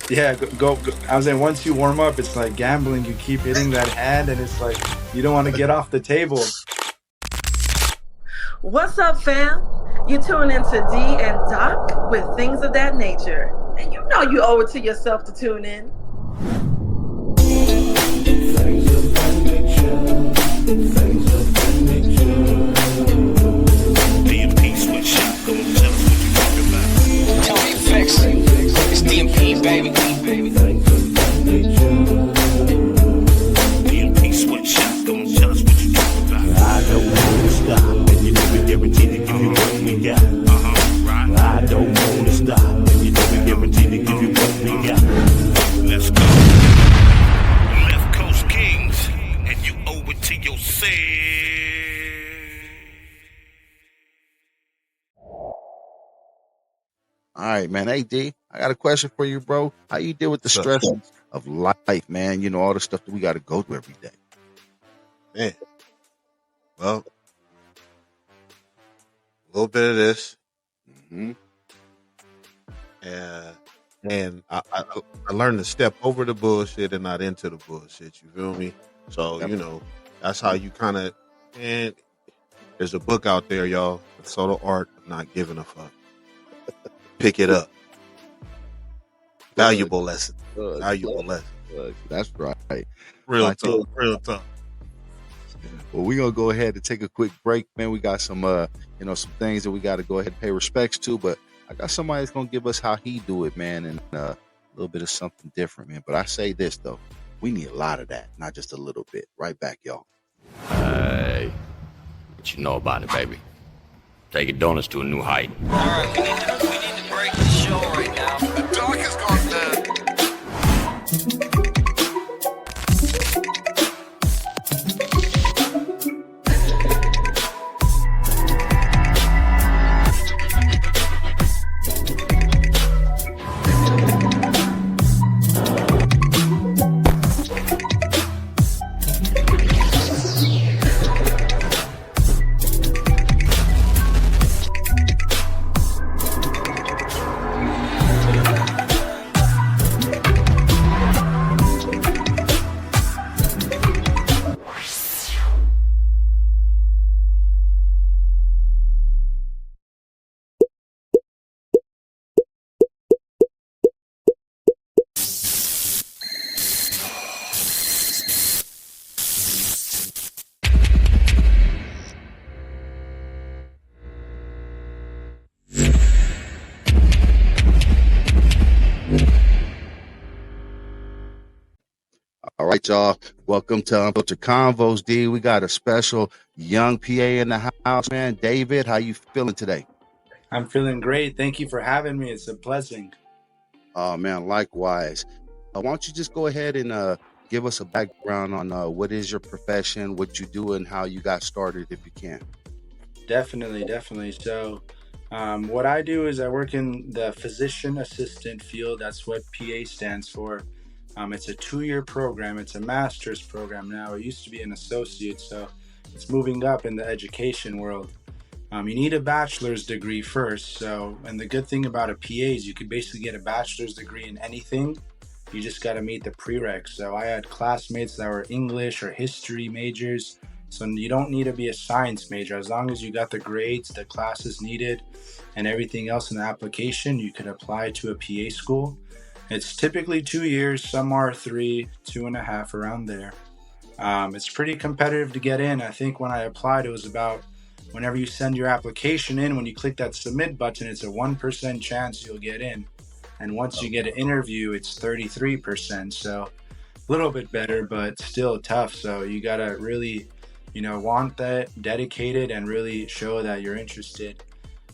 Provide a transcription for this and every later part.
Yeah, go. I was saying once you warm up, it's like gambling. You keep hitting that hand, and it's like you don't want to get off the table. What's up, fam? You tune into D and Doc with Things of That Nature. And you know you owe it to yourself to tune in. Things of that nature. Things of that nature. DMP switch shotgun. Tell us what you talking about. Tony Fix. It's DMP, baby. Things of that nature. DMP switch shotgun. Tell us what you talking about. I don't want to stop, and you know we guarantee to give you what we got. Right. I don't want to stop, and you know we guarantee to give you what we got. Let's go. Left Coast Kings, and you owe it to yourself. All right, man. Hey, D, I got a question for you, bro. How you deal with the stress of life, man? You know, all the stuff that we got to go through every day. Man, well, a little bit of this, Mm-hmm. and I learned to step over the bullshit and not into the bullshit. You feel me? So Yep. you know that's how you kind of. And there's a book out there, y'all. The Subtle Art of Not Giving a Fuck. Pick it up. Valuable lesson. Good, Valuable lesson. good. That's right. Real Like tough. Real tough. Well, we're gonna go ahead and take a quick break, man. We got some some things that we got to go ahead and pay respects to, but I got somebody that's gonna give us how he do it, man, and a little bit of something different, man. But I say this though, we need a lot of that, not just a little bit. Right back, y'all. Hey, what you know about it, baby? Taking donuts to a new height. All right, we need to break the show right now. The dog has gone down. All right, y'all. Welcome to Unfiltered Convos, D. We got a special young PA in the house, man. David, how you feeling today? I'm feeling great. Thank you for having me. It's a blessing. Oh, man, likewise. Why don't you just go ahead and give us a background on what is your profession, what you do, and how you got started, if you can. Definitely. So, what I do is I work in the physician assistant field. That's what PA stands for. It's a 2-year program. It's a master's program now. It used to be an associate, so it's moving up in the education world. You need a bachelor's degree first. So, and the good thing about a PA is you could basically get a bachelor's degree in anything. You just got to meet the prereqs. So I had classmates that were English or history majors. So you don't need to be a science major. As long as you got the grades, the classes needed, and everything else in the application, you could apply to a PA school. It's typically 2 years. Some are 3, 2.5, around there. It's pretty competitive to get in. I think when I applied, it was about whenever you send your application in, when you click that submit button, it's a 1% chance you'll get in. And once you get an interview, it's 33%. So a little bit better, but still tough. So you got to really, want that, dedicated, and really show that you're interested.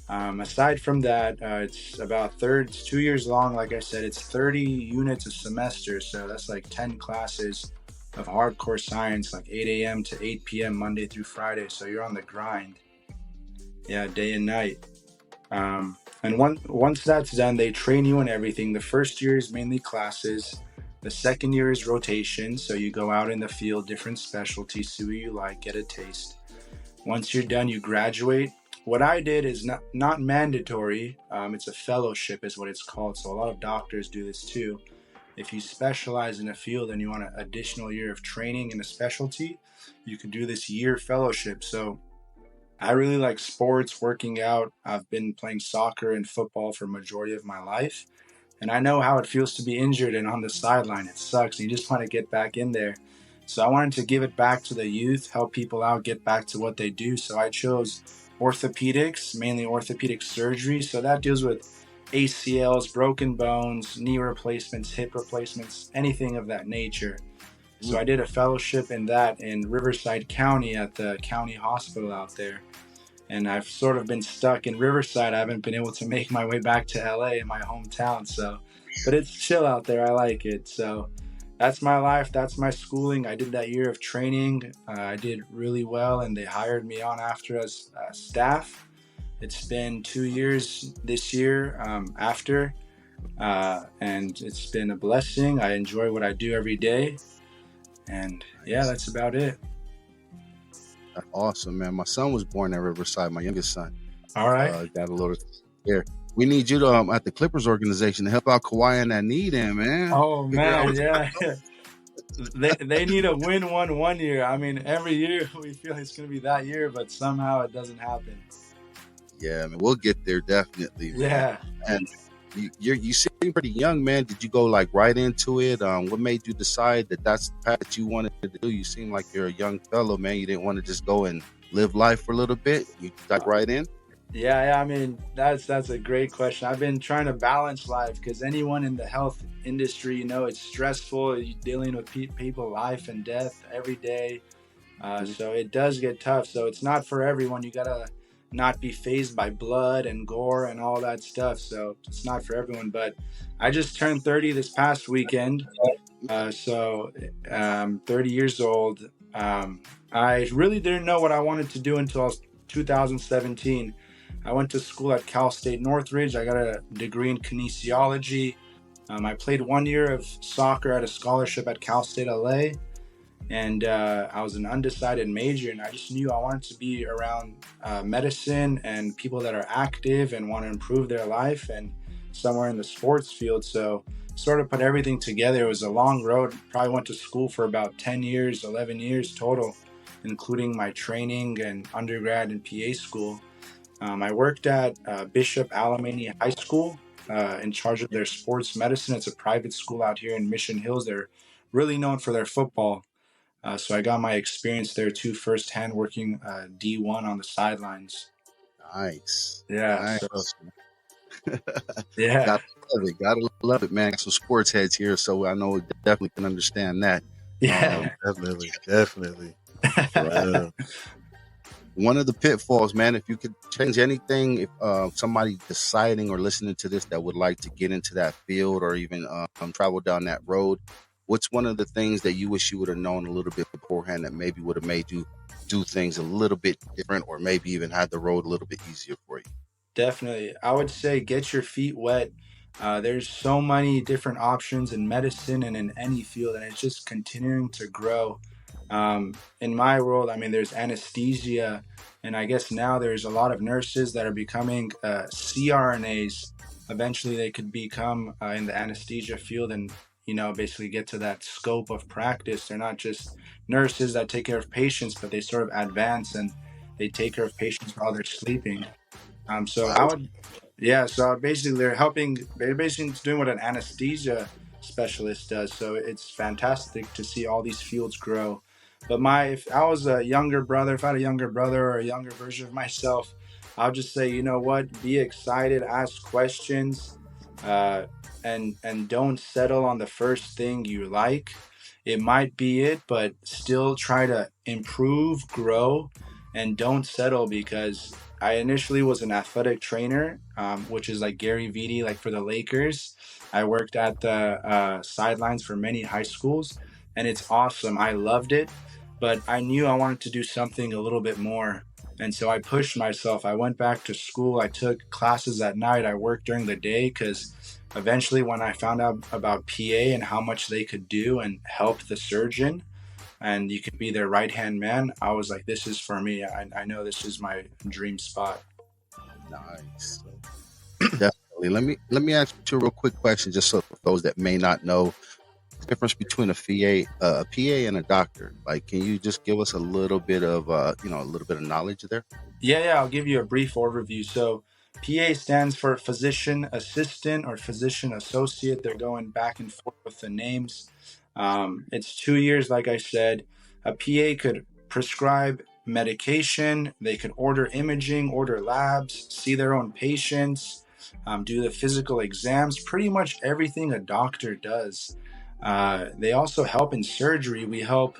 Aside from that, it's 2 years long. Like I said, it's 30 units a semester. So that's like 10 classes of hardcore science, like 8 a.m. to 8 p.m. Monday through Friday. So you're on the grind. Yeah, day and night. And once that's done, they train you in everything. The first year is mainly classes. The second year is rotation. So you go out in the field, different specialties, see what you like, get a taste. Once you're done, you graduate. What I did is not mandatory. It's a fellowship is what it's called. So a lot of doctors do this too. If you specialize in a field and you want an additional year of training in a specialty, you can do this year fellowship. So I really like sports, working out. I've been playing soccer and football for majority of my life. And I know how it feels to be injured and on the sideline. It sucks. You just want to get back in there. So I wanted to give it back to the youth, help people out, get back to what they do. So I chose orthopedics, mainly orthopedic surgery. So that deals with ACLs, broken bones, knee replacements, hip replacements, anything of that nature. So I did a fellowship in that in Riverside County at the county hospital out there. And I've sort of been stuck in Riverside. I haven't been able to make my way back to LA, in my hometown. So, but it's chill out there. I like it. So that's my life. That's my schooling. I did that year of training. I did really well, and they hired me on after as staff. It's been 2 years this year after, and it's been a blessing. I enjoy what I do every day. And yeah, that's about it. That's awesome, man. My son was born at Riverside, my youngest son. All right. Got a little here. We need you to at the Clippers organization to help out Kawhi in that need, man. Oh man, yeah. They need a win one year. I mean, every year we feel it's going to be that year, but somehow it doesn't happen. Yeah, I mean, we'll get there definitely. Man. Yeah. And you seem pretty young, man. Did you go like right into it? What made you decide that that's the path that you wanted to do? You seem like you're a young fellow, man. You didn't want to just go and live life for a little bit. You got right in. Yeah. I mean, that's a great question. I've been trying to balance life because anyone in the health industry, it's stressful. You're dealing with people, life and death every day. So it does get tough. So it's not for everyone. You gotta not be fazed by blood and gore and all that stuff. So it's not for everyone. But I just turned 30 this past weekend. So 30 years old. I really didn't know what I wanted to do until 2017. I went to school at Cal State Northridge. I got a degree in kinesiology. I played 1 year of soccer at a scholarship at Cal State LA. And I was an undecided major, and I just knew I wanted to be around medicine and people that are active and want to improve their life and somewhere in the sports field. So sort of put everything together. It was a long road. Probably went to school for about 10 years, 11 years total, including my training and undergrad and PA school. I worked at Bishop Alemany High School in charge of their sports medicine. It's a private school out here in Mission Hills. They're really known for their football. So I got my experience there too, firsthand, working D1 on the sidelines. Nice. Yeah. Nice. So, yeah. Gotta love it, man. Got some sports heads here, so I know we definitely can understand that. Yeah. Definitely. Yeah. One of the pitfalls, man, if you could change anything, if somebody deciding or listening to this that would like to get into that field or even travel down that road, what's one of the things that you wish you would have known a little bit beforehand that maybe would have made you do things a little bit different or maybe even had the road a little bit easier for you? Definitely. I would say get your feet wet. There's so many different options in medicine and in any field, and it's just continuing to grow. In my world, I mean, there's anesthesia, and I guess now there's a lot of nurses that are becoming CRNAs. Eventually, they could become in the anesthesia field and basically get to that scope of practice. They're not just nurses that take care of patients, but they sort of advance and they take care of patients while they're sleeping. So basically they're basically doing what an anesthesia specialist does. So it's fantastic to see all these fields grow. But if I was a younger brother, if I had a younger brother or a younger version of myself, I'll just say, you know what, be excited, ask questions, and don't settle on the first thing you like. It might be it, but still try to improve, grow, and don't settle, because I initially was an athletic trainer, which is like Gary D, like for the Lakers. I worked at the sidelines for many high schools, and it's awesome. I loved it, but I knew I wanted to do something a little bit more. And so I pushed myself. I went back to school. I took classes at night. I worked during the day because eventually when I found out about PA and how much they could do and help the surgeon, and you could be their right-hand man, I was like, this is for me. I know this is my dream spot. Nice. Definitely. Definitely. Let me ask you two real quick questions, just so for those that may not know the difference between a PA and a doctor. Like, can you just give us a little bit of a little bit of knowledge there? Yeah, I'll give you a brief overview. So, PA stands for physician assistant or physician associate. They're going back and forth with the names. It's 2 years, like I said. A PA could prescribe medication, they could order imaging, order labs, see their own patients, do the physical exams, pretty much everything a doctor does. They also help in surgery. We help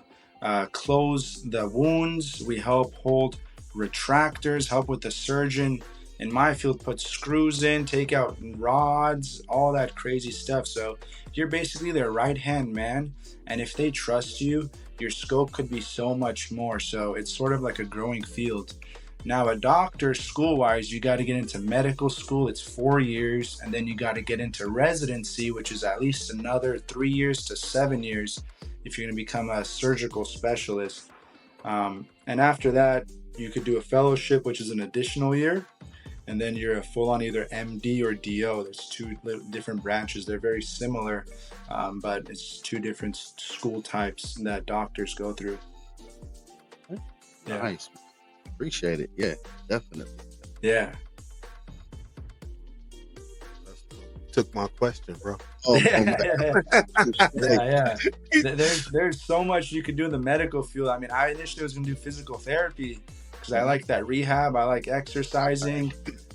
close the wounds, we help hold retractors, help with the surgeon in my field put screws in, take out rods, all that crazy stuff. So you're basically their right hand man, and if they trust you, your scope could be so much more. So it's sort of like a growing field. Now, a doctor, school wise, you got to get into medical school. It's 4 years, and then you got to get into residency, which is at least another 3 years to 7 years if you're going to become a surgical specialist. And after that, you could do a fellowship, which is an additional year, and then you're a full-on either MD or DO. There's two different branches. They're very similar, but it's two different school types that doctors go through. Yeah. Nice. Appreciate it. Yeah, definitely. Yeah. Took my question, bro. Yeah. There's so much you could do in the medical field. I mean, I initially was going to do physical therapy because I like that rehab. I like exercising.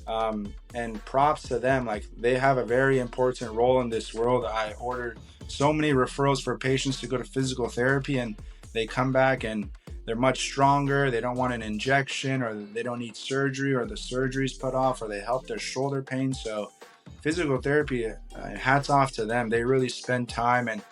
And props to them. Like, they have a very important role in this world. I ordered so many referrals for patients to go to physical therapy, and they come back and they're much stronger. They don't want an injection, or they don't need surgery, or the surgery's put off, or they help their shoulder pain. So physical therapy, hats off to them. They really spend time and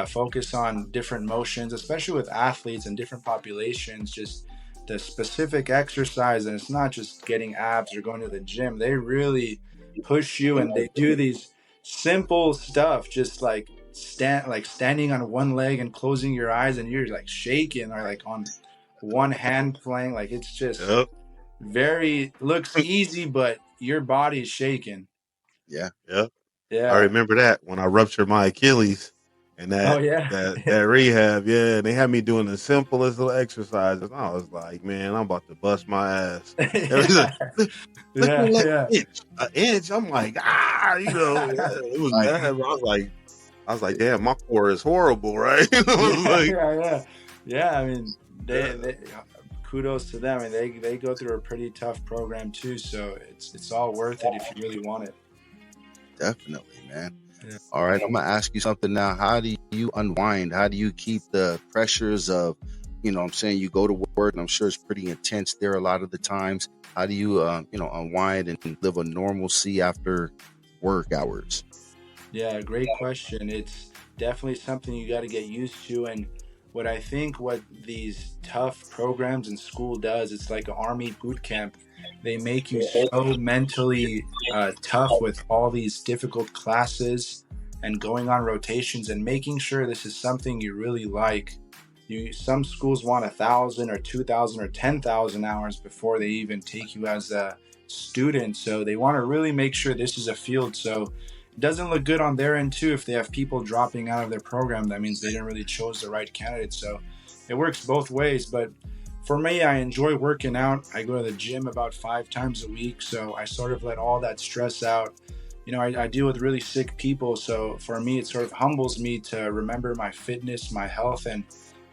focus on different motions, especially with athletes and different populations, just the specific exercise. And it's not just getting abs or going to the gym. They really push you, and they do these simple stuff, just like standing on one leg and closing your eyes, and you're like shaking, or like on one hand playing. Like, it's just looks easy, but your body's shaking. Yeah. I remember that when I ruptured my Achilles and that rehab. Yeah, they had me doing the simplest little exercises. I was like, man, I'm about to bust my ass. An inch. I'm like, it was bad. I was like, damn, my core is horrible, right? Yeah. I mean, they kudos to them, and they go through a pretty tough program too. So it's all worth it if you really want it. Definitely, man. Yeah. All right, I'm gonna ask you something now. How do you unwind? How do you keep the pressures of, you go to work, and I'm sure it's pretty intense there a lot of the times. How do you, unwind and live a normalcy after work hours? Yeah, great question. It's definitely something you got to get used to. And what these tough programs in school does, it's like an army boot camp. They make you so mentally tough with all these difficult classes and going on rotations and making sure this is something you really like. Some schools want 1,000 or 2,000 or 10,000 hours before they even take you as a student. So they want to really make sure this is a field. So it doesn't look good on their end too if they have people dropping out of their program. That means they didn't really chose the right candidate. So it works both ways. But for me, I enjoy working out. I go to the gym about 5 times a week. So I sort of let all that stress out. I deal with really sick people. So for me, it sort of humbles me to remember my fitness, my health, and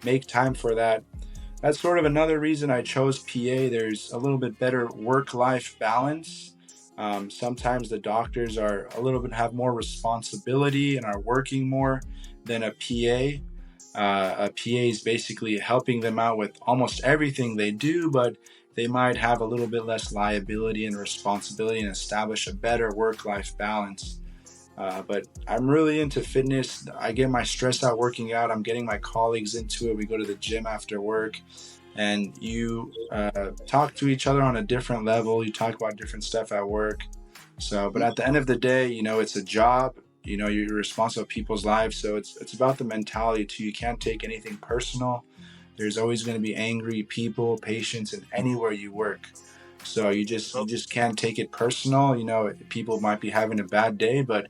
make time for that. That's sort of another reason I chose PA. There's a little bit better work-life balance. Sometimes the doctors have more responsibility and are working more than a PA. A PA is basically helping them out with almost everything they do, but they might have a little bit less liability and responsibility and establish a better work-life balance. But I'm really into fitness. I get my stress out working out. I'm getting my colleagues into it. We go to the gym after work, and you talk to each other on a different level. You talk about different stuff at work. But at the end of the day, it's a job. You're responsible for people's lives. So it's about the mentality too. You can't take anything personal. There's always going to be angry people, patients, and anywhere you work. So you just can't take it personal. You know, people might be having a bad day, but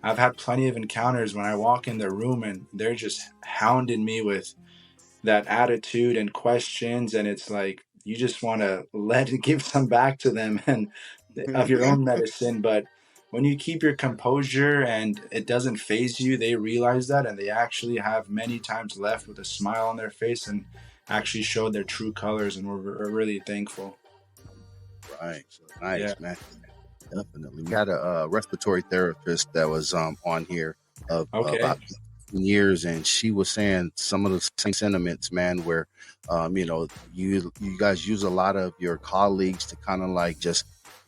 I've had plenty of encounters when I walk in their room and they're just hounding me with that attitude and questions, and it's like you just want to give some back to them and of your own medicine. But when you keep your composure and it doesn't phase you, they realize that, and they actually have many times left with a smile on their face and actually showed their true colors, and we're really thankful. Right. Nice, man. Definitely. We had a respiratory therapist that was on here about years, and she was saying some of the same sentiments, man, where you guys use a lot of your colleagues to kind of like just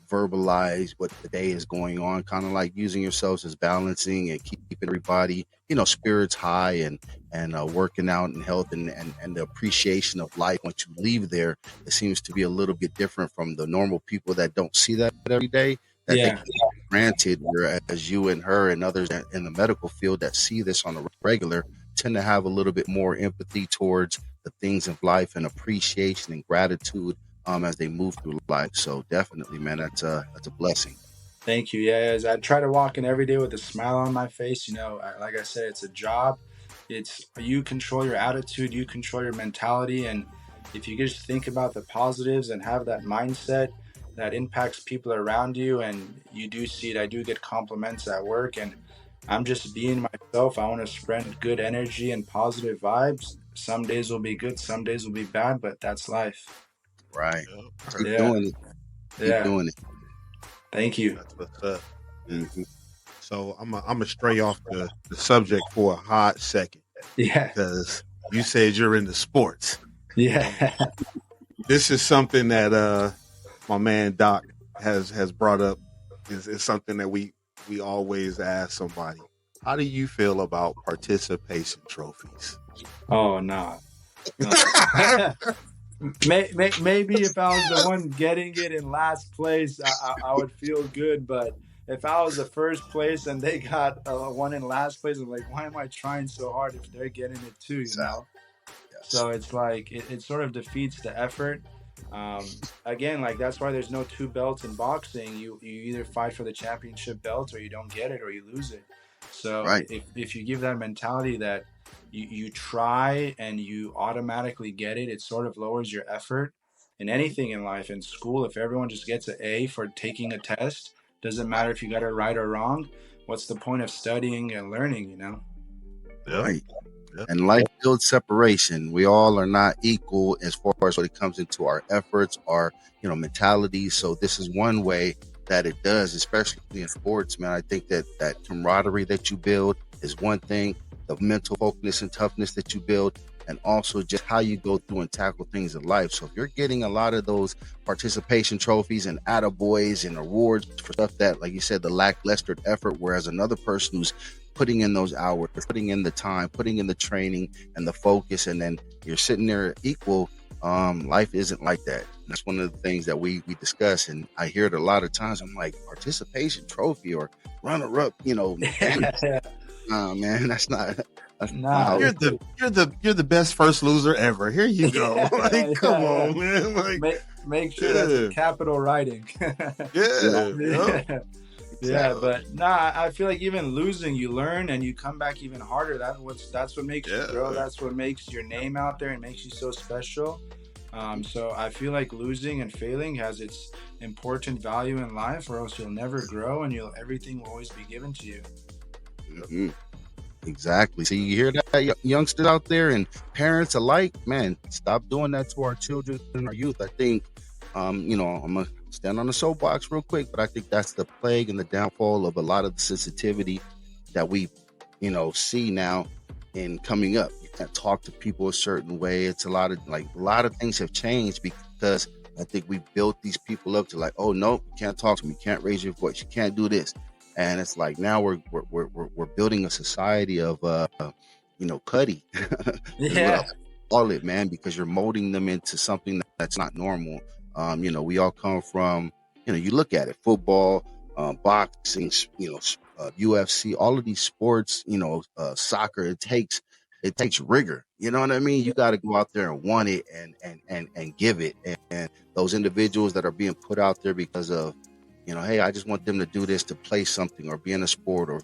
verbalize what the day is going on, kind of like using yourselves as balancing and keeping everybody, spirits high and working out and health and the appreciation of life. Once you leave there, it seems to be a little bit different from the normal people that don't see that every day, that they take granted, whereas you and her and others in the medical field that see this on a regular tend to have a little bit more empathy towards the things of life and appreciation and gratitude as they move through life. So definitely, man, that's a blessing. Thank you. Yeah, I try to walk in every day with a smile on my face. Like I said, it's a job. It's you control your attitude, you control your mentality, and if you just think about the positives and have that mindset that impacts people around you, and you do see it. I do get compliments at work, and I'm just being myself. I want to spread good energy and positive vibes. Some days will be good, some days will be bad, but that's life. Right. Keep doing it. Keep doing it. Thank you. That's what's up. Mm-hmm. So I'm gonna stray off the subject for a hot second. Yeah. Because you said you're into sports. Yeah. This is something that my man Doc has brought up. Is something that we always ask somebody. How do you feel about participation trophies? Oh no. Maybe if I was the one getting it in last place, I would feel good. But if I was the first place and they got one in last place, I'm like, why am I trying so hard if they're getting it too? You know. Yes. So it's like it sort of defeats the effort. Again, like that's why there's no two belts in boxing. You either fight for the championship belt or you don't get it or you lose it. So if you give that mentality that you try and you automatically get it, it sort of lowers your effort in anything in life. In school, if everyone just gets an A for taking a test, doesn't matter if you got it right or wrong. What's the point of studying and learning, you know? Right. And life builds separation. We all are not equal as far as when it comes into our efforts, our mentality. So this is one way that it does, especially in sports, man. I think that camaraderie that you build is one thing, the mental focus and toughness that you build, and also just how you go through and tackle things in life. So if you're getting a lot of those participation trophies and attaboys and awards for stuff that, like you said, the lackluster effort, whereas another person who's putting in those hours, putting in the time, putting in the training and the focus, and then you're sitting there equal, life isn't like that. That's one of the things that we discuss, and I hear it a lot of times. I'm like, participation trophy or runner-up, man, that's not. No, you're the best first loser ever. Here you go. Come on, man. Like, make sure that's in capital writing. Yeah, but I feel like even losing, you learn and you come back even harder. That's what makes you grow. That's what makes your name out there and makes you so special. So I feel like losing and failing has its important value in life, or else you'll never grow and everything will always be given to you. Mm-hmm. Exactly. So you hear that, youngsters out there and parents alike, man, stop doing that to our children and our youth. I think, I'm going to stand on the soapbox real quick, but I think that's the plague and the downfall of a lot of the sensitivity that we, see now in coming up. You can't talk to people a certain way. It's a lot of things have changed because I think we built these people up to like, oh, no, you can't talk to me. You can't raise your voice. You can't do this. And it's like now we're building a society of putty. Yeah. All it, man, because you're molding them into something that's not normal. We all come from, you look at it, football, boxing, UFC, all of these sports, soccer. It takes it takes rigor. You know what I mean? You got to go out there and want it and give it. And those individuals that are being put out there because of, hey, I just want them to do this to play something or be in a sport or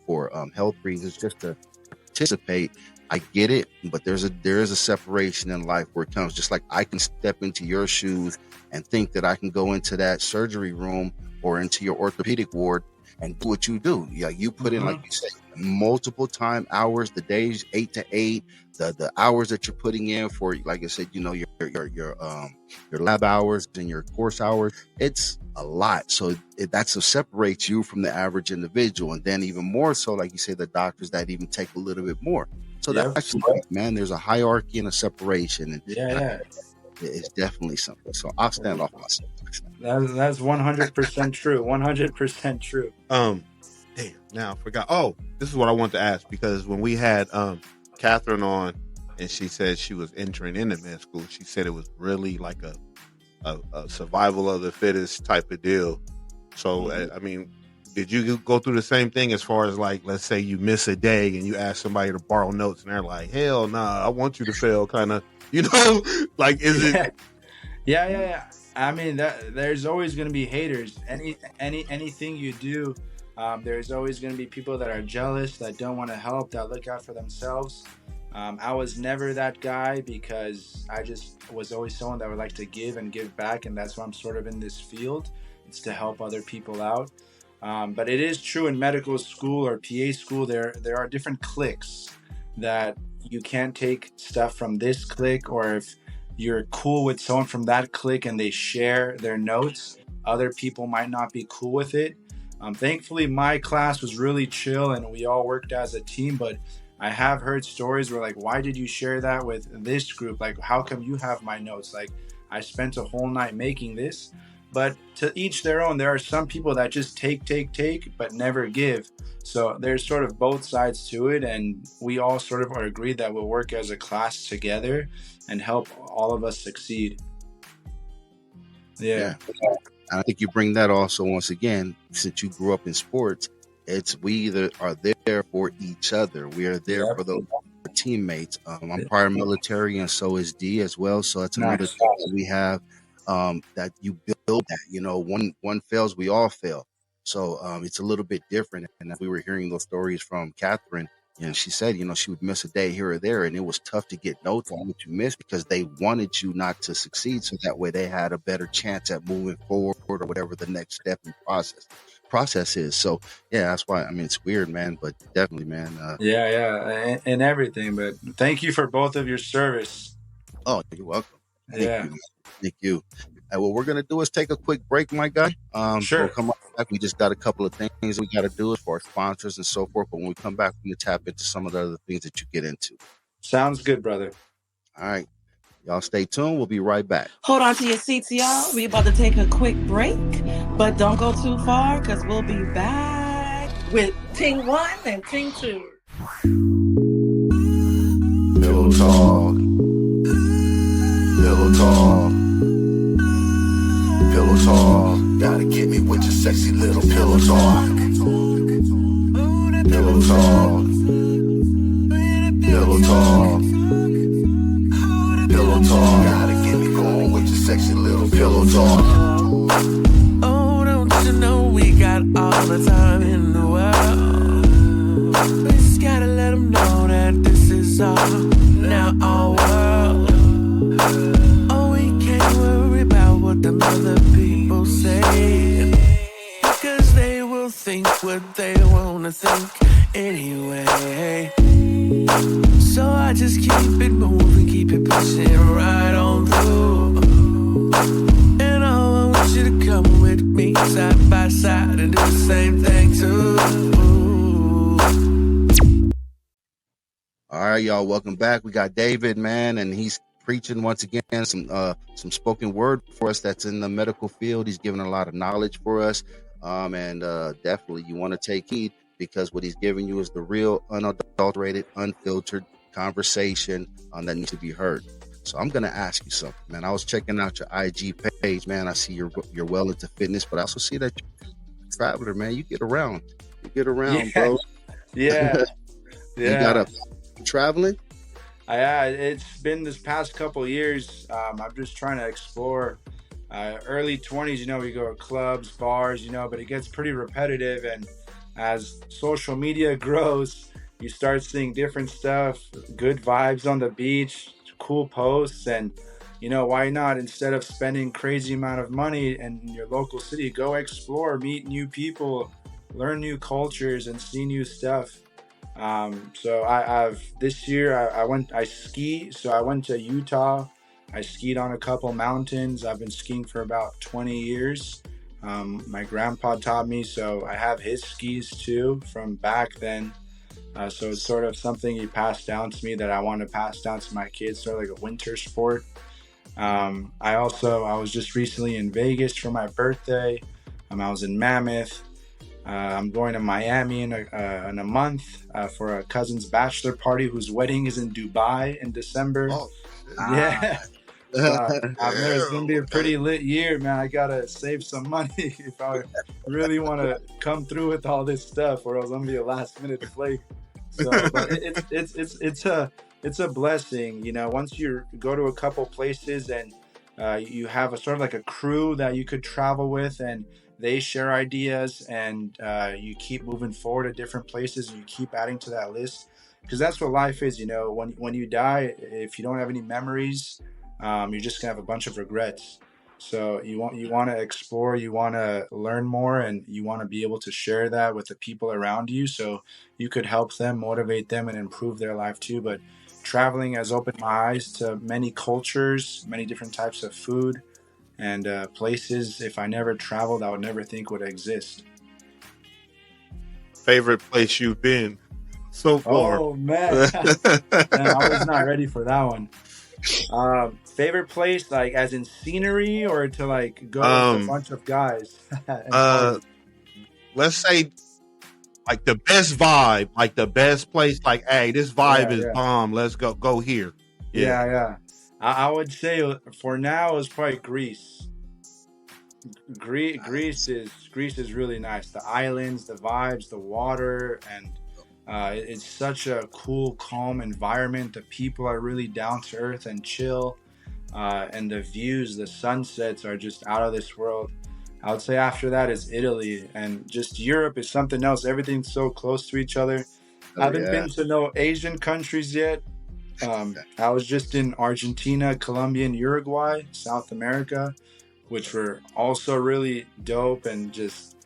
for health reasons, just to participate. I get it, but there is a separation in life where it comes. Just like I can step into your shoes and think that I can go into that surgery room or into your orthopedic ward and do what you do. Yeah, you put in, like you said, multiple time hours, the days 8 to 8, the hours that you're putting in for, like I said, your lab hours and your course hours. It's a lot. So that's what separates you from the average individual. And then even more so, like you say, the doctors that even take a little bit more. So that's, man, there's a hierarchy and a separation. And it's definitely something. So I'll stand off myself. That's 100% true. 100% true. Damn, now I forgot. Oh, this is what I wanted to ask, because when we had Catherine on and she said she was entering into med school, she said it was really like a survival of the fittest type of deal. So, I mean, did you go through the same thing as far as, like, let's say you miss a day and you ask somebody to borrow notes and they're like, hell nah, I want you to fail, kind of, like, is it? Yeah. I mean, there's always going to be haters. Anything you do, there's always going to be people that are jealous, that don't want to help, that look out for themselves. I was never that guy, because I just was always someone that would like to give and give back, and that's why I'm sort of in this field. It's to help other people out. But it is true in medical school or PA school, there are different cliques that you can't take stuff from this clique, or if you're cool with someone from that clique and they share their notes, other people might not be cool with it. Thankfully, my class was really chill and we all worked as a team, but I have heard stories where, like, why did you share that with this group? Like, how come you have my notes? Like, I spent a whole night making this. But to each their own. There are some people that just take, but never give. So there's sort of both sides to it, and we all sort of are agreed that we'll work as a class together and help all of us succeed. Yeah. I think you bring that also, once again, since you grew up in sports, it's we either are there for each other. We are there for the teammates. I'm prior military, and so is D as well. So that's another thing that we have, that you build that, one fails, we all fail. So it's a little bit different. And we were hearing those stories from Catherine, and she said, she would miss a day here or there, and it was tough to get notes on what you missed because they wanted you not to succeed. So that way they had a better chance at moving forward or whatever the next step in process is. So that's why, I mean, it's weird, man, but definitely, man. And everything. But thank you for both of your service. Oh, you're welcome. Thank you. What we're going to do is take a quick break, my guy. Sure. We'll come back. We just got a couple of things we got to do for our sponsors and so forth. But when we come back, we're going to tap into some of the other things that you get into. Sounds good, brother. All right. Y'all stay tuned. We'll be right back. Hold on to your seats, y'all. We're about to take a quick break, but don't go too far because we'll be back with Ting 1 and Ting 2. Pillow talk. Pillow talk. Pillow talk. Gotta get me with your sexy little pillow talk. Pillow talk. Pillow talk. Pillow talk. Gotta get me going with your sexy little pillow talk. Oh, don't you know we got all the time in the world? We just gotta let them know that this is all now our world. Oh, we can't worry about what the other people say, because they will think what they wanna think anyway. So I just keep it moving, keep it pushing right on through. And I want you to come with me side by side and do the same thing too. All right, y'all, welcome back. We got David, man, and he's preaching once again some spoken word for us that's in the medical field. He's giving a lot of knowledge for us, and definitely you want to take heed, because what he's giving you is the real, unadulterated, unfiltered conversation that needs to be heard. So I'm gonna ask you something, man. I was checking out your IG page, man. I see you're well into fitness, but I also see that you're a traveler, man. You get around, bro. Yeah. You got a traveling? It's been this past couple years. I'm just trying to explore. Early 20s, we go to clubs, bars, but it gets pretty repetitive. And as social media grows, you start seeing different stuff, good vibes on the beach, cool posts. And, why not, instead of spending crazy amount of money in your local city, go explore, meet new people, learn new cultures, and see new stuff. So I've this year I ski. So I went to Utah. I skied on a couple mountains. I've been skiing for about 20 years. My grandpa taught me, so I have his skis too from back then. So it's sort of something he passed down to me that I want to pass down to my kids, sort of like a winter sport. I was just recently in Vegas for my birthday. I was in Mammoth. I'm going to Miami in a month for a cousin's bachelor party whose wedding is in Dubai in December. Oh, yeah. It's going to be a pretty lit year, man. I got to save some money if I really want to come through with all this stuff, or else I'm going to be a last minute flake. So, but it's a blessing, once you go to a couple places and you have a sort of like a crew that you could travel with, and they share ideas, and you keep moving forward at different places, and you keep adding to that list, because that's what life is. When you die, if you don't have any memories, you're just gonna have a bunch of regrets. So you want to explore, you want to learn more, and you want to be able to share that with the people around you, so you could help them, motivate them, and improve their life too. But traveling has opened my eyes to many cultures, many different types of food, and places if I never traveled, I would never think would exist. Favorite place you've been so far? Oh man, I was not ready for that one. Favorite place, like as in scenery, or to like go with a bunch of guys? Let's say like the best vibe, like the best place. Like, hey, this vibe is bomb. Let's go here. Yeah. I would say for now is probably Greece. Greece is really nice. The islands, the vibes, the water, and it's such a cool, calm environment. The people are really down to earth and chill, and the views, the sunsets are just out of this world. I would say after that is Italy, and just Europe is something else. Everything's so close to each other. I haven't been to no Asian countries yet. I was just in Argentina, Colombia, and Uruguay, South America, which were also really dope, and just,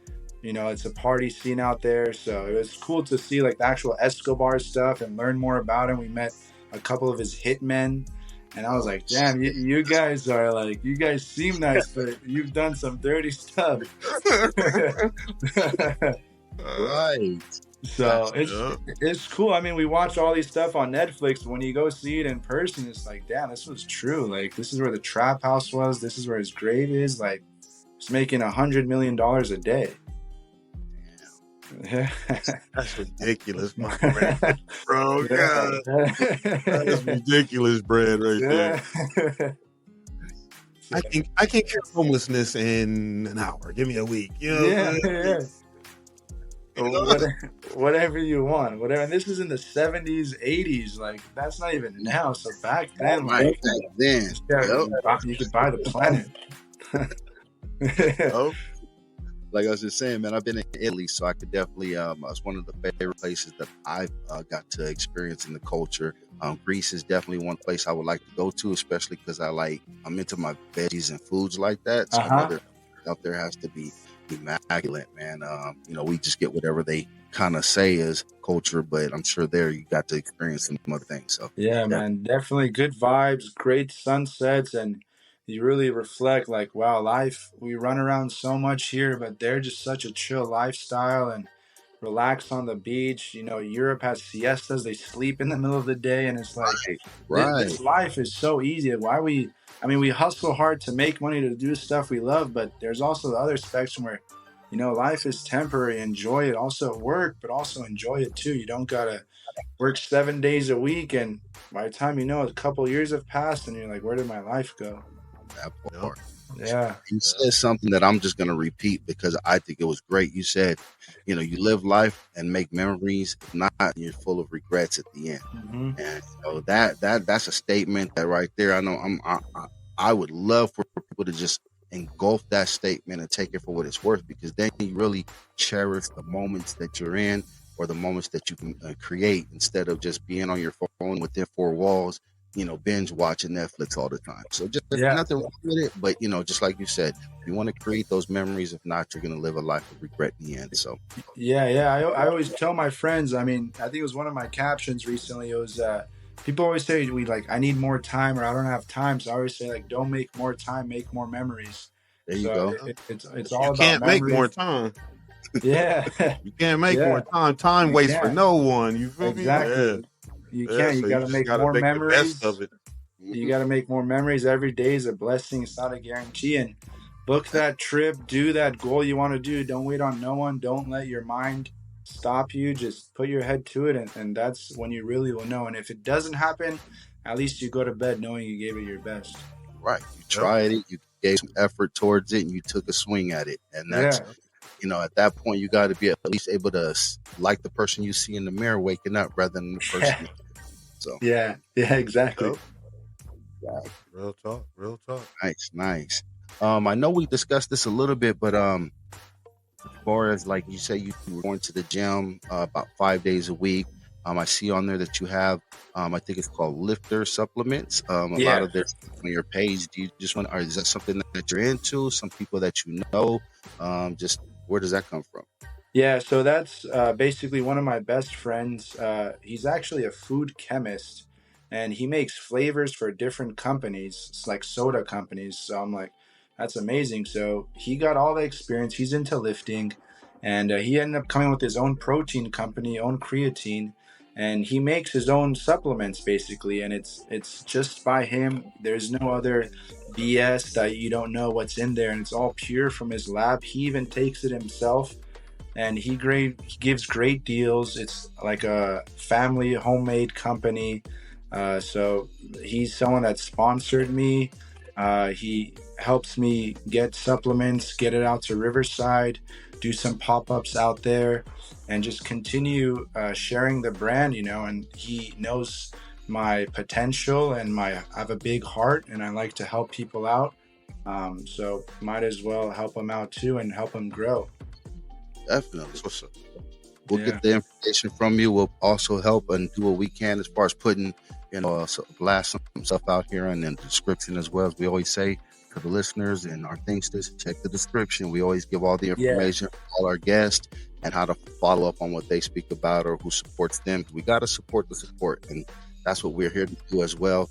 it's a party scene out there. So it was cool to see like the actual Escobar stuff and learn more about him. We met a couple of his hitmen, and I was like, damn, you guys are like, you guys seem nice, but you've done some dirty stuff. Right. So it's cool. I mean, we watch all these stuff on Netflix. When you go see it in person, it's like, damn, this was true. Like, this is where the trap house was. This is where his grave is. Like, he's making $100 million a day. Damn. That's ridiculous, my friend. Bro, God. That's ridiculous bread right there. I can cure homelessness in an hour. Give me a week. Yeah. Whatever you want, whatever. And this is in the 70s, 80s. Like, that's not even now. So back then, you could buy the planet. Like I was just saying, man, I've been in Italy, so I could definitely, it's one of the favorite places that I've got to experience in the culture. Greece is definitely one place I would like to go to, especially because I'm into my veggies and foods like that. So out there has to be immaculate, man. We just get whatever they kind of say is culture, but I'm sure there you got to experience some other things. So yeah, man, definitely good vibes, great sunsets, and you really reflect like, wow, life, we run around so much here, but they're just such a chill lifestyle and relax on the beach. Europe has siestas, they sleep in the middle of the day, and it's like, this life is so easy. We hustle hard to make money to do stuff we love, but there's also the other spectrum where, life is temporary. Enjoy it. Also work, but also enjoy it too. You don't gotta work 7 days a week, and by the time a couple years have passed, and you're like, where did my life go? That part. Yeah. You said something that I'm just going to repeat because I think it was great. You said, you live life and make memories. If not, you're full of regrets at the end. Mm-hmm. And so that's a statement that right there. I know I would love for people to just engulf that statement and take it for what it's worth, because then you really cherish the moments that you're in or the moments that you can create, instead of just being on your phone within four walls, binge watching Netflix all the time. So just nothing wrong with it, but just like you said, you want to create those memories. If not, you're going to live a life of regret in the end. So yeah. I always tell my friends, I mean, I think it was one of my captions recently. It was, people always say I need more time, or I don't have time. So I always say, like, don't make more time, make more memories. there you So go. it's You all about can't make memories. more time. Yeah. You can't make Yeah. more time. Time You waits for can't. no one. You feel Exactly. me? You Yeah. can't. So You got to just make gotta more make the memories. best of it. You got to make more memories. Every day is a blessing. It's not a guarantee. And book that trip, do that goal you want to do. Don't wait on no one. Don't let your mind stop you. Just put your head to it. And that's when you really will know. And if it doesn't happen, at least you go to bed knowing you gave it your best. Right. You tried it. You gave some effort towards it, and you took a swing at it. And that's, at that point, you got to be at least able to like the person you see in the mirror waking up rather than the person. So yeah, exactly. Real talk. Nice. I know we discussed this a little bit, but as far as, like you say, you were going to the gym about 5 days a week. I see on there that you have, I think it's called Lifter supplements. A lot of this on your page. Do you just or is that something that you're into? Some people that you know? Just where does that come from? Yeah, so that's basically one of my best friends. He's actually a food chemist, and he makes flavors for different companies. It's like soda companies. So I'm like, that's amazing. So he got all the experience. He's into lifting, and he ended up coming with his own protein company, own creatine, and he makes his own supplements basically. And it's just by him. There's no other BS that you don't know what's in there, and it's all pure from his lab. He even takes it himself. And he gives great deals. It's like a family homemade company. So he's someone that sponsored me. He helps me get supplements, get it out to Riverside, do some pop-ups out there, and just continue sharing the brand, and he knows my potential, and I have a big heart, and I like to help people out. So might as well help him out too and help him grow. Definitely. We'll get the information from you. We'll also help and do what we can as far as putting, blast some stuff out here in the description as well. As we always say to the listeners and our Thingsters, check the description. We always give all the information for all our guests and how to follow up on what they speak about or who supports them. We got to support the support, and that's what we're here to do as well.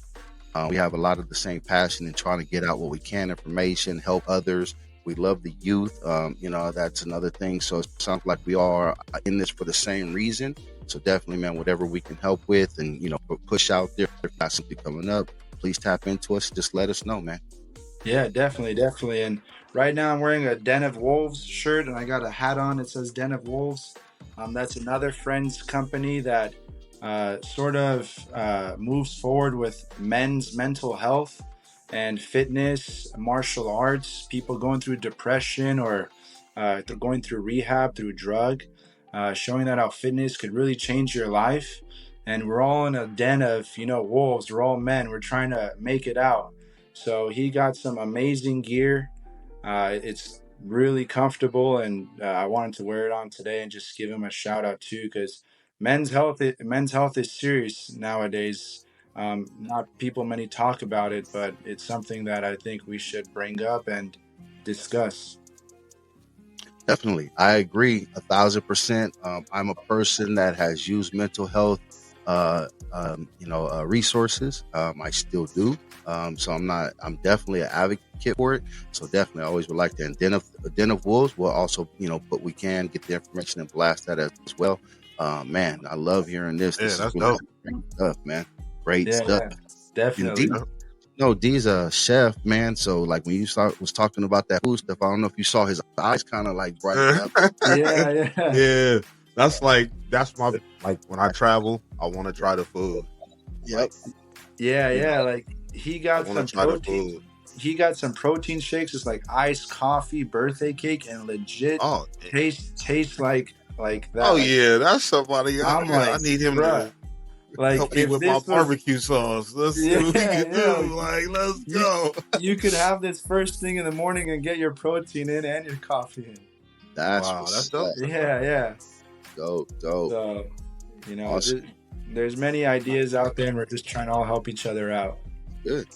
We have a lot of the same passion in trying to get out what we can, information, help others. We love the youth. That's another thing. So it sounds like we are in this for the same reason. So definitely, man, whatever we can help with and, push out there. If that's something coming up, please tap into us. Just let us know, man. Yeah, definitely. And right now I'm wearing a Den of Wolves shirt, and I got a hat on. It says Den of Wolves. That's another friend's company that sort of moves forward with men's mental health and fitness, martial arts, people going through depression or going through rehab through drug, showing that how fitness could really change your life. And we're all in a den of, wolves. We're all men. We're trying to make it out. So he got some amazing gear. It's really comfortable, and I wanted to wear it on today and just give him a shout out too, because men's health is serious nowadays. Not people many talk about it, but it's something that I think we should bring up and discuss. Definitely. I agree 1,000%. I'm a person that has used mental health, resources. I still do. So I'm definitely an advocate for it. So definitely I always would like to. And Den of Wolves will also, but we can get the information and blast that as well. Man, I love hearing this. Yeah, this that's is dope. great stuff, man. Great stuff. Yeah, definitely. D's a chef, man. So like when you was talking about that food stuff, I don't know if you saw his eyes kind of like brighten up. Yeah. That's my when I travel, I want to try the food. Yep. Yeah. Like he got some protein. he got some protein shakes. It's like iced coffee, birthday cake, and legit tastes like that. Oh Like, yeah, that's somebody. I'm like, I need him bruh, to like help me if with my this was, barbecue sauce. Let's see what we can do. Like, let's go. You could have this first thing in the morning and get your protein in and your coffee in. That's wow, what's that's dope. Yeah. dope. So, Awesome. there's many ideas out there, and we're just trying to all help each other out. Good.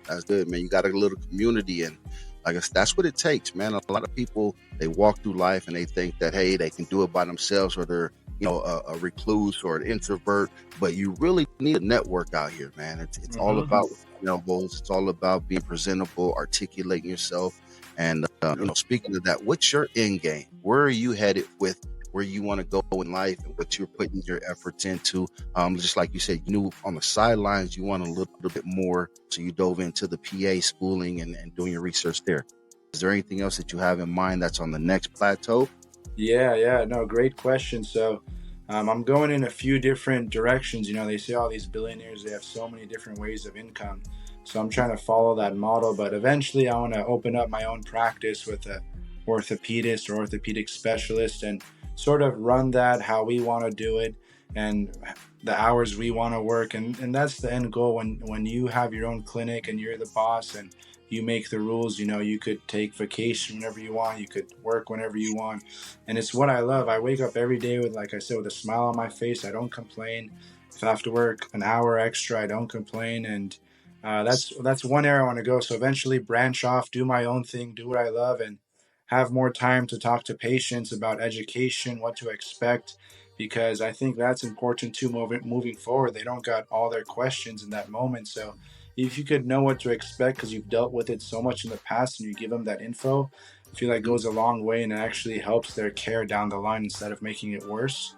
That's good, man. You got a little community, and I guess that's what it takes, man. A lot of people, they walk through life and they think that, hey, they can do it by themselves, or they're, a recluse or an introvert, but you really need a network out here, man. It's all about, it's all about being presentable, articulating yourself. And, speaking of that, what's your end game? Where are you headed with where you want to go in life and what you're putting your efforts into? Just like you said, you knew on the sidelines you want a little bit more, so you dove into the PA schooling and doing your research there. Is there anything else that you have in mind that's on the next plateau? Yeah, no, great question. So I'm going in a few different directions. They say all these billionaires, they have so many different ways of income. So I'm trying to follow that model, but eventually I want to open up my own practice with a orthopedist or orthopedic specialist and sort of run that how we want to do it and the hours we want to work. And that's the end goal. When you have your own clinic and you're the boss and you make the rules, you could take vacation whenever you want, you could work whenever you want. And it's what I love. I wake up every day with, like I said, with a smile on my face. I don't complain. If I have to work an hour extra, I don't complain. And that's one area I want to go. So eventually branch off, do my own thing, do what I love, and have more time to talk to patients about education, what to expect, because I think that's important too. Moving forward, they don't got all their questions in that moment. So if you could know what to expect because you've dealt with it so much in the past and you give them that info, I feel like it goes a long way and it actually helps their care down the line instead of making it worse.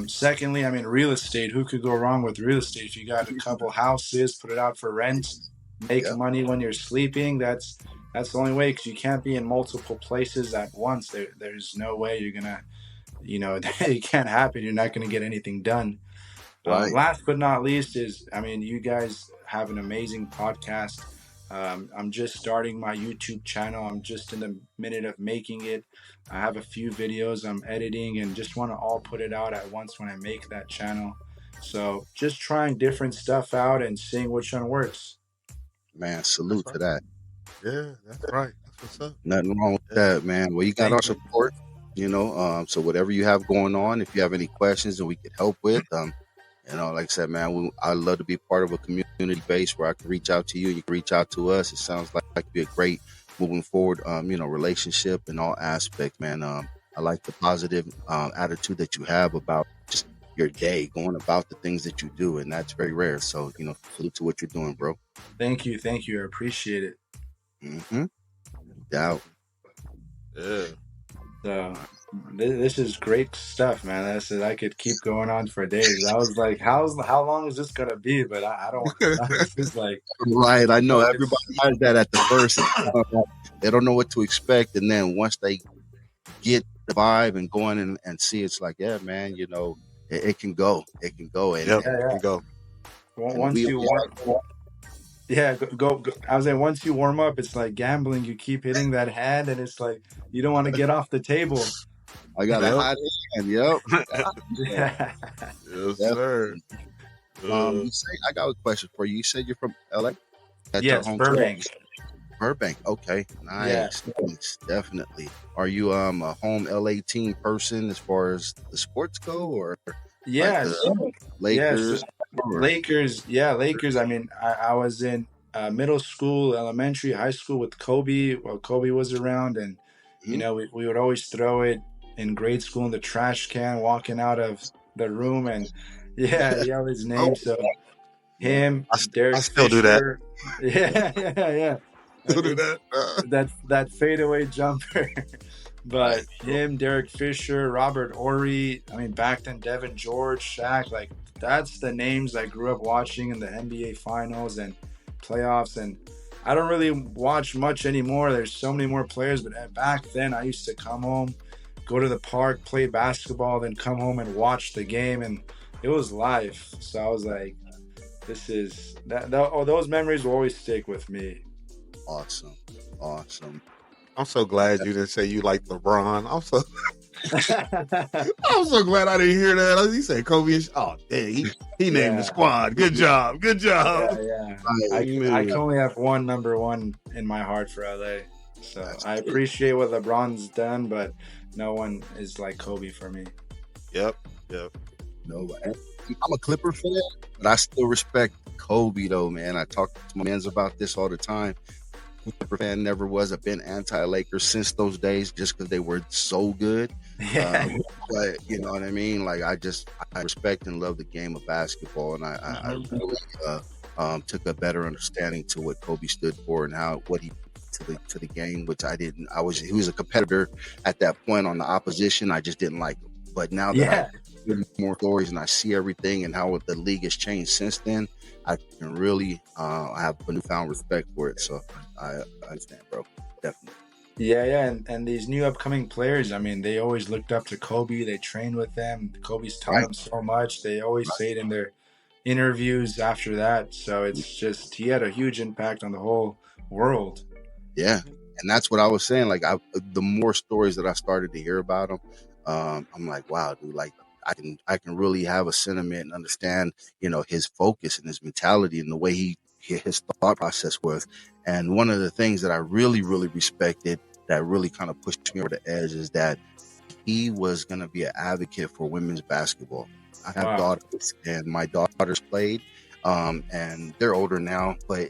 Secondly, real estate. Who could go wrong with real estate? If you got a couple houses, put it out for rent, make money when you're sleeping. That's the only way, because you can't be in multiple places at once. There's no way you're gonna, it can't happen. You're not gonna get anything done. Right. Last but not least is, you guys have an amazing podcast. I'm just starting my YouTube channel. I'm just in the minute of making it. I have a few videos I'm editing and just want to all put it out at once when I make that channel. So just trying different stuff out and seeing which one works. Man, salute to that. Yeah, that's right. That's what's up. Nothing wrong with that, man. Well, you got our support, so whatever you have going on, if you have any questions that we could help with, like I said, man, I'd love to be part of a community base where I can reach out to you and you can reach out to us. It sounds like it'd be a great moving forward, relationship in all aspects, man. I like the positive attitude that you have about just your day, going about the things that you do, and that's very rare. So, salute to what you're doing, bro. Thank you. I appreciate it. Mm-hmm. Doubt. Yeah. So this is great stuff, man. I could keep going on for days. I was like, how long is this gonna be? But I don't want to. This is like right. I know everybody has that at the first. They don't know what to expect, and then once they get the vibe and going and see, it's like, yeah, man, it can go. It can go. And, it can go. Once you go. I was saying, once you warm up, it's like gambling. You keep hitting that hand, and it's like you don't want to get off the table. I got a hot hand. Yep. Yes, sir. You say, I got a question for you. You said you're from LA? Yes, Burbank. Burbank. Okay. Nice. Yeah. Nice. Definitely. Are you a home LA team person as far as the sports go, or Lakers? Yes. Lakers. Yeah, Lakers. I was in middle school, elementary, high school with Kobe while Kobe was around, and we would always throw it in grade school in the trash can, walking out of the room, and yell his name. So him, Derek. I still Fisher, do that. Yeah. Still do that. That fadeaway jumper. But him, Derek Fisher, Robert Horry, back then Devin George, Shaq, like that's the names I grew up watching in the NBA finals and playoffs. And I don't really watch much anymore. There's so many more players, but back then I used to come home, go to the park, play basketball, then come home and watch the game, and it was life. So I was like, those memories will always stick with me. Awesome. I'm so glad you didn't say you like LeBron. I'm so glad I didn't hear that. He said Kobe. Oh, dang, he named the squad. Good job. Yeah. I Man. can only have one number one in my heart for LA. So I appreciate what LeBron's done, but no one is like Kobe for me. Yep. No, I'm a Clipper fan, but I still respect Kobe though, man. I talk to my mans about this all the time. Clipper fan never was. I've been anti-Lakers since those days, just because they were so good. Yeah. But you know what I mean? Like I respect and love the game of basketball, and I really took a better understanding to what Kobe stood for and what he to the game, which I didn't. He was a competitor at that point on the opposition. I just didn't like him. But now that I hear more stories and I see everything and how the league has changed since then, I can really have a newfound respect for it. So I understand, bro. Definitely. Yeah. And these new upcoming players, I mean, they always looked up to Kobe. They trained with them. Kobe's taught them so much. They always say it in their interviews after that. So it's just, he had a huge impact on the whole world. Yeah. And that's what I was saying. Like the more stories that I started to hear about him, I'm like, wow, dude, like I can really have a sentiment and understand, his focus and his mentality and the way his thought process was. And one of the things that I really, really respected that really kind of pushed me over the edge is that he was going to be an advocate for women's basketball. I have daughters, and my daughters played, and they're older now, but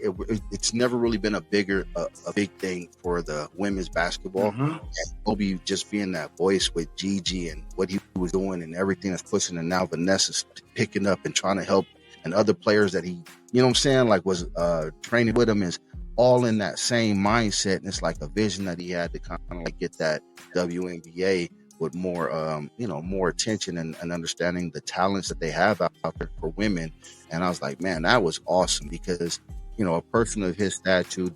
it's never really been a big thing for the women's basketball. And Kobe just being that voice with Gigi and what he was doing and everything that's pushing, and now Vanessa's picking up and trying to help, and other players that he, you know what I'm saying, like was training with him, is all in that same mindset. And it's like a vision that he had to kind of like get that WNBA with more, more attention and understanding the talents that they have out there for women. And I was like, man, that was awesome, because, a person of his stature,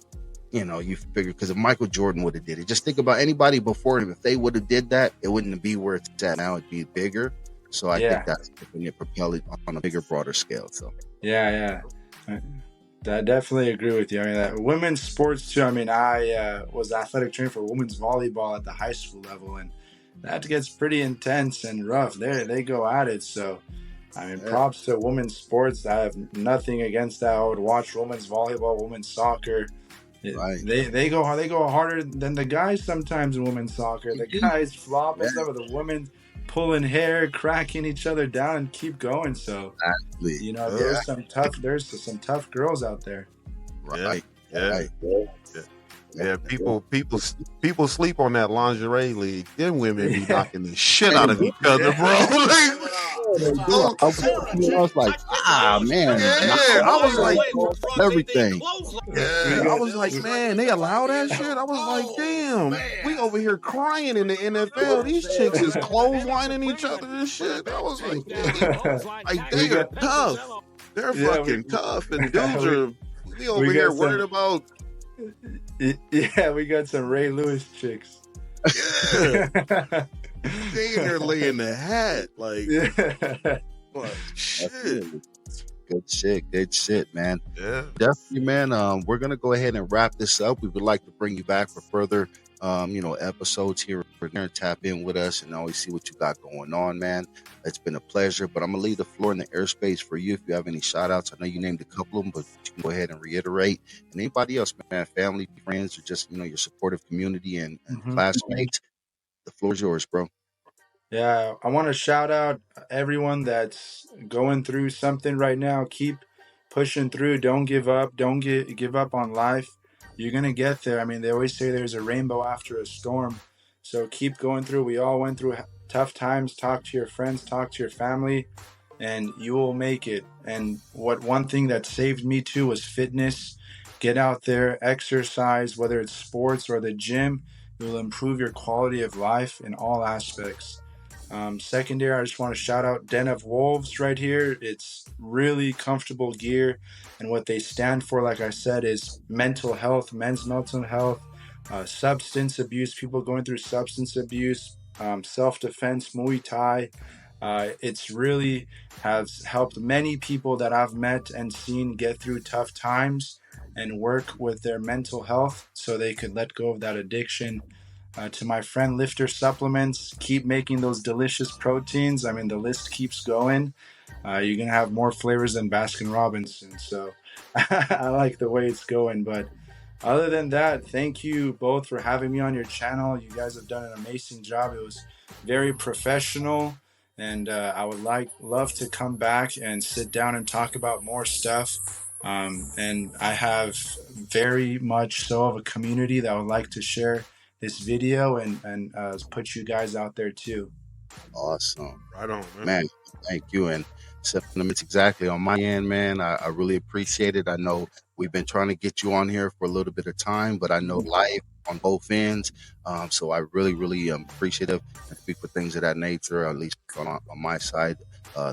you figure, because if Michael Jordan would have did it, just think about anybody before him. If they would have did that, it wouldn't be where it's at now. It'd be bigger. So I think that's when it propelled it on a bigger, broader scale. So yeah. I definitely agree with you. I mean, that women's sports too. I mean, I was athletic trainer for women's volleyball at the high school level, and that gets pretty intense and rough. They go at it. So, I mean, props to women's sports. I have nothing against that. I would watch women's volleyball, women's soccer. They go harder than the guys sometimes in women's soccer. The guys flop and stuff, but the women pulling hair, cracking each other down, and keep going. So, there's some tough girls out there. Right. Yeah, people sleep on that lingerie league. Them women be knocking the shit out of each other, bro. I was like, man. Yeah, I was like, everything. Yeah, I was like, man, they allow that shit? I was like, damn, we over here crying in the NFL. These chicks is clotheslining each other and shit. I was like, like they are tough. They're fucking tough, and dudes are over here worried about. Yeah, we got some Ray Lewis chicks. Yeah. They in there laying the hat. Like, shit. Good shit, man. Yeah. Definitely, man. We're going to go ahead and wrap this up. We would like to bring you back for further, episodes here. We're going to tap in with us and always see what you got going on, man. It's been a pleasure, but I'm going to leave the floor in the airspace for you. If you have any shout outs, I know you named a couple of them, but you can go ahead and reiterate. And anybody else, man, family, friends, or just, your supportive community and classmates, the floor is yours, bro. Yeah, I want to shout out everyone that's going through something right now. Keep pushing through. Don't give up. Don't give up on life. You're going to get there. I mean, they always say there's a rainbow after a storm. So keep going through. We all went through tough times. Talk to your friends, talk to your family, and you will make it. And one thing that saved me too was fitness. Get out there, exercise, whether it's sports or the gym. It will improve your quality of life in all aspects. Secondary, I just want to shout out Den of Wolves right here. It's really comfortable gear, and what they stand for, like I said, is mental health, men's mental health, substance abuse, people going through substance abuse, self-defense, Muay Thai. It's really has helped many people that I've met and seen get through tough times, and work with their mental health so they could let go of that addiction. To my friend Lifter Supplements, keep making those delicious proteins. I mean, the list keeps going. You're going to have more flavors than Baskin Robbins. So I like the way it's going. But other than that, thank you both for having me on your channel. You guys have done an amazing job. It was very professional. And I would love to come back and sit down and talk about more stuff. And I have very much so of a community that would like to share this video and put you guys out there too. Awesome. Right on, man. Thank you. And sentiments exactly on my end, man. I really appreciate it. I know we've been trying to get you on here for a little bit of time, but I know life on both ends. So I really am appreciative and speak for Thingz of That Nature, at least on my side.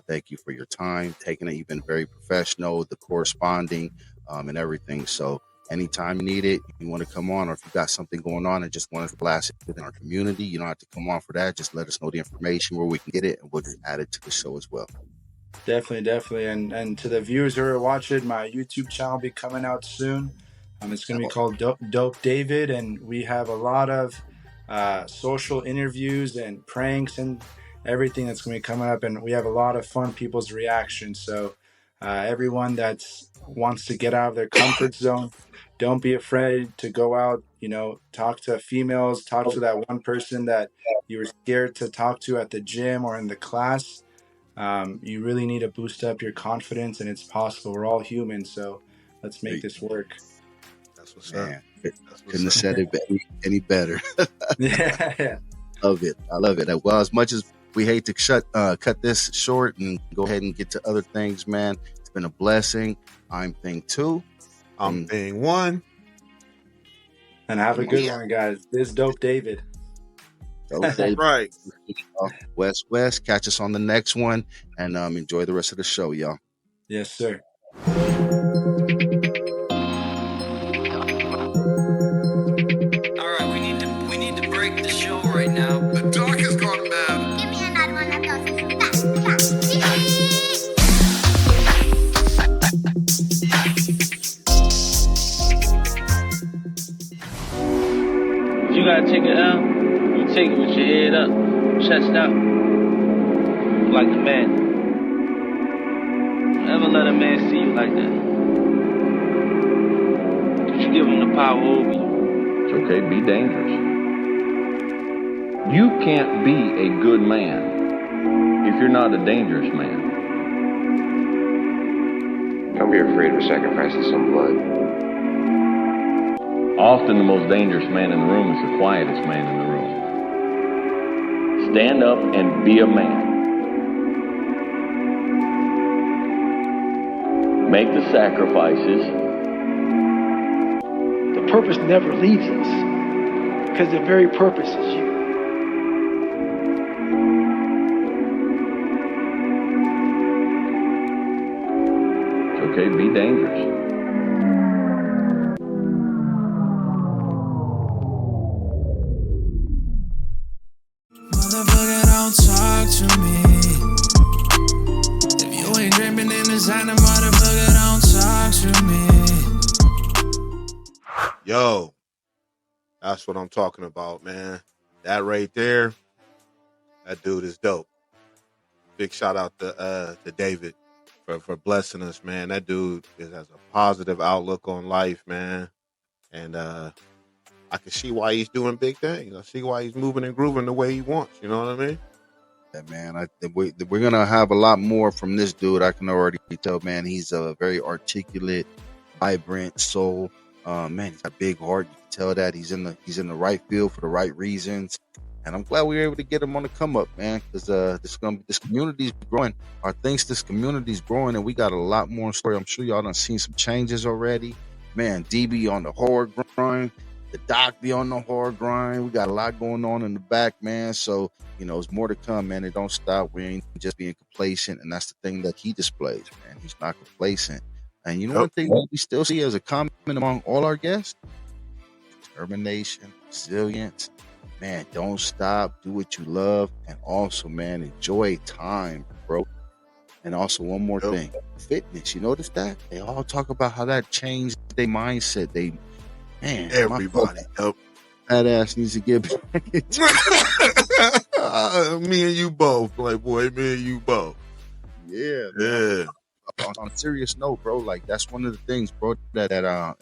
Thank you for your time, taking it. You've been very professional, the corresponding, and everything. So anytime you need it, you want to come on, or if you got something going on and just want to blast it within our community, you don't have to come on for that. Just let us know the information where we can get it, and we'll just add it to the show as well. Definitely. And to the viewers who are watching, my YouTube channel will be coming out soon. It's going to be called Dope David, and we have a lot of social interviews and pranks and everything that's going to be coming up, and we have a lot of fun people's reactions. So everyone that wants to get out of their comfort zone, don't be afraid to go out, talk to females, talk to that one person that you were scared to talk to at the gym or in the class. You really need to boost up your confidence, and it's possible. We're all human, so let's make this work. That's what's up. Couldn't have said it any better. Yeah. Love it. I love it. Well, as much as we hate to cut this short and go ahead and get to other things, man, it's been a blessing. I'm Thing 2. I'm Thing 1. And have a good one, guys. This is Dope David. Dope David. Right. West. Catch us on the next one, and enjoy the rest of the show, y'all. Yes, sir. Alright, we need to break the show right now. The doc has gone mad. Give me another one of those. If you gotta take it out, you take it with your head up, chest out, like a man. Never let a man see you like that. You give him the power over you. It's okay, be dangerous. You can't be a good man if you're not a dangerous man. Don't be afraid of sacrificing some blood. Often the most dangerous man in the room is the quietest man in the room. Stand up and be a man. Make the sacrifices. The purpose never leaves us, because the very purpose is you. It's okay, be dangerous. Motherfucker, don't talk to me. If you ain't dreaming in the sign, motherfucker, don't talk to me. Yo, that's what I'm talking about, man. That right there, that dude is dope. Big shout out to David for blessing us, man. That dude has a positive outlook on life, man. And I can see why he's doing big things. I see why he's moving and grooving the way he wants. You know what I mean? Yeah, man. We're gonna have a lot more from this dude. I can already tell, man. He's a very articulate, vibrant soul. Man, he's got a big heart. You can tell that he's in the right field for the right reasons. And I'm glad we were able to get him on the come up, man, because this community's growing. This community's growing, and we got a lot more in story. I'm sure y'all done seen some changes already. Man, DB on the hard grind, the doc be on the hard grind. We got a lot going on in the back, man. So, there's more to come, man. It don't stop. We ain't just being complacent, and that's the thing that he displays, man. He's not complacent. And one thing that we still see as a common among all our guests: determination, resilience. Man, don't stop. Do what you love. And also, man, enjoy time, bro. And also one more thing, fitness. You notice that? They all talk about how that changed their mindset. Everybody. That ass needs to get back into me and you both, Playboy. Me and you both. Yeah, man. On a serious note, bro, like that's one of the things, bro, that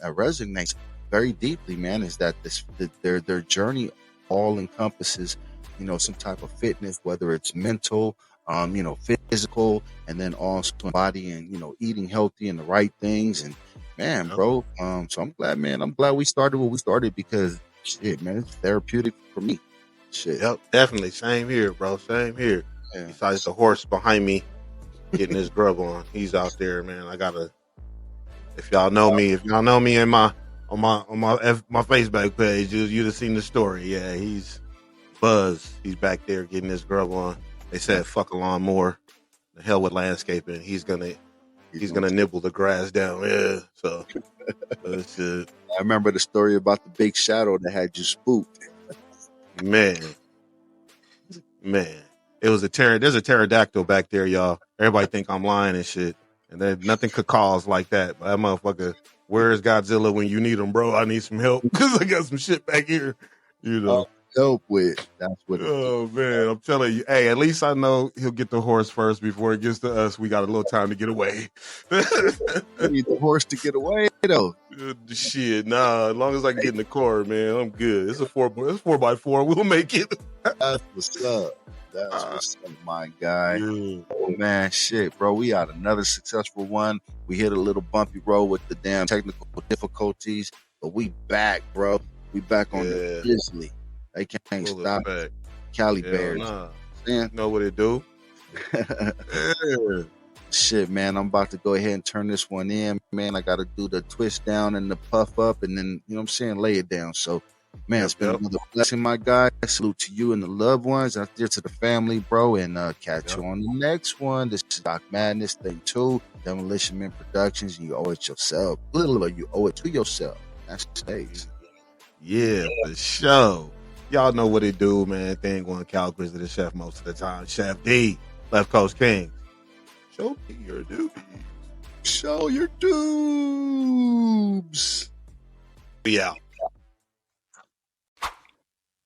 resonates very deeply, man, is that their journey all encompasses, you know, some type of fitness, whether it's mental, you know, physical, and then also body, and you know, eating healthy and the right things. And man, bro, so I'm glad we started what we started, because shit, man, it's therapeutic for me. Shit. Yep, definitely. Same here, bro. Same here. Yeah. Besides the horse behind me getting his grub on, he's out there, man. I gotta. If y'all know me in my Facebook page, you'd have seen the story. Yeah, he's Buzz. He's back there getting his grub on. They said fuck a lawnmower. The hell with landscaping. He's gonna nibble the grass down. Yeah. So that's it. I remember the story about the big shadow that had you spooked. Man. There's a pterodactyl back there, y'all. Everybody think I'm lying and shit. And then nothing could cause like that. But that motherfucker, where's Godzilla when you need him, bro? I need some help because I got some shit back here. You know. Help with. That's what it is. Man, I'm telling you. Hey, at least I know he'll get the horse first before it gets to us. We got a little time to get away. You need the horse to get away, though. Shit, nah. As long as I can get in the car, man, I'm good. It's 4x4. We'll make it. That's what's up. That's what's up, my guy. Oh, man, shit, bro. We had another successful one. We hit a little bumpy road with the damn technical difficulties, but we back, bro. We back on the Disney. They can't stop Cali Bears. Nah. You know what it do? Shit, man, I'm about to go ahead and turn this one in, man. I got to do the twist down and the puff up, and then, you know what I'm saying, lay it down. So, man, it's been another blessing, my guy. Salute to you and the loved ones out there, to the family, bro, and catch you on the next one. This is Doc Madness, Thing 2, Demolition Men Productions, and you owe it yourself. Literally, you owe it to yourself. That's the stage. Yeah, for sure. Y'all know what it do, man. Thing one, Cal Grizzly, the chef most of the time. Chef D, Left Coast King. Show me your duties. Show your dubes. Be out.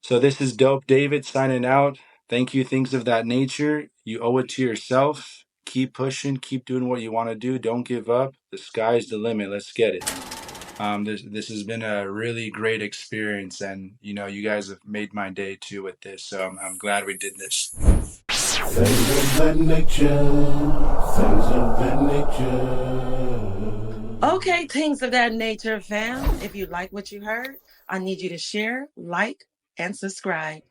So this is Dope David signing out. Thank you, Thingz Of That Nature. You owe it to yourself. Keep pushing. Keep doing what you want to do. Don't give up. The sky's the limit. Let's get it. This has been a really great experience, and you know, you guys have made my day too with this. So I'm glad we did this. Things of that nature. Things of that nature. Okay, Things of That Nature, fam. If you like what you heard, I need you to share, like, and subscribe.